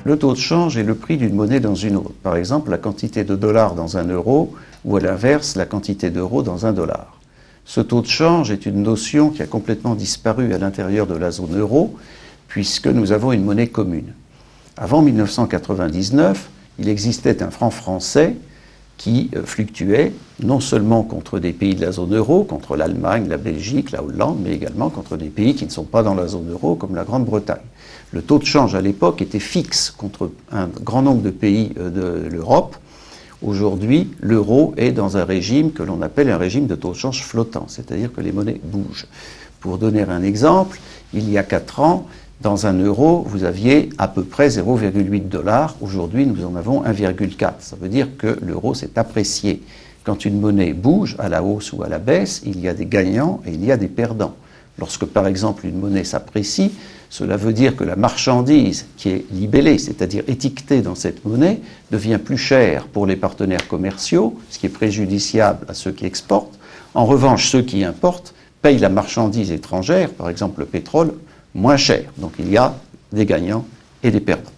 Le taux de change est le prix d'une monnaie dans une autre. Par exemple, la quantité de dollars dans un euro, ou à l'inverse, la quantité d'euros dans un dollar. Ce taux de change est une notion qui a complètement disparu à l'intérieur de la zone euro, puisque nous avons une monnaie commune. Avant 1999, il existait un franc français qui fluctuait non seulement contre des pays de la zone euro, contre l'Allemagne, la Belgique, la Hollande, mais également contre des pays qui ne sont pas dans la zone euro, comme la Grande-Bretagne. Le taux de change à l'époque était fixe contre un grand nombre de pays de l'Europe. Aujourd'hui, l'euro est dans un régime que l'on appelle un régime de taux de change flottant, c'est-à-dire que les monnaies bougent. Pour donner un exemple, il y a 4 ans, dans un euro, vous aviez à peu près 0,8 $. Aujourd'hui, nous en avons 1,4. Ça veut dire que l'euro s'est apprécié. Quand une monnaie bouge à la hausse ou à la baisse, il y a des gagnants et il y a des perdants. Lorsque, par exemple, une monnaie s'apprécie, cela veut dire que la marchandise qui est libellée, c'est-à-dire étiquetée dans cette monnaie, devient plus chère pour les partenaires commerciaux, ce qui est préjudiciable à ceux qui exportent. En revanche, ceux qui importent payent la marchandise étrangère, par exemple le pétrole, moins cher. Donc il y a des gagnants et des perdants.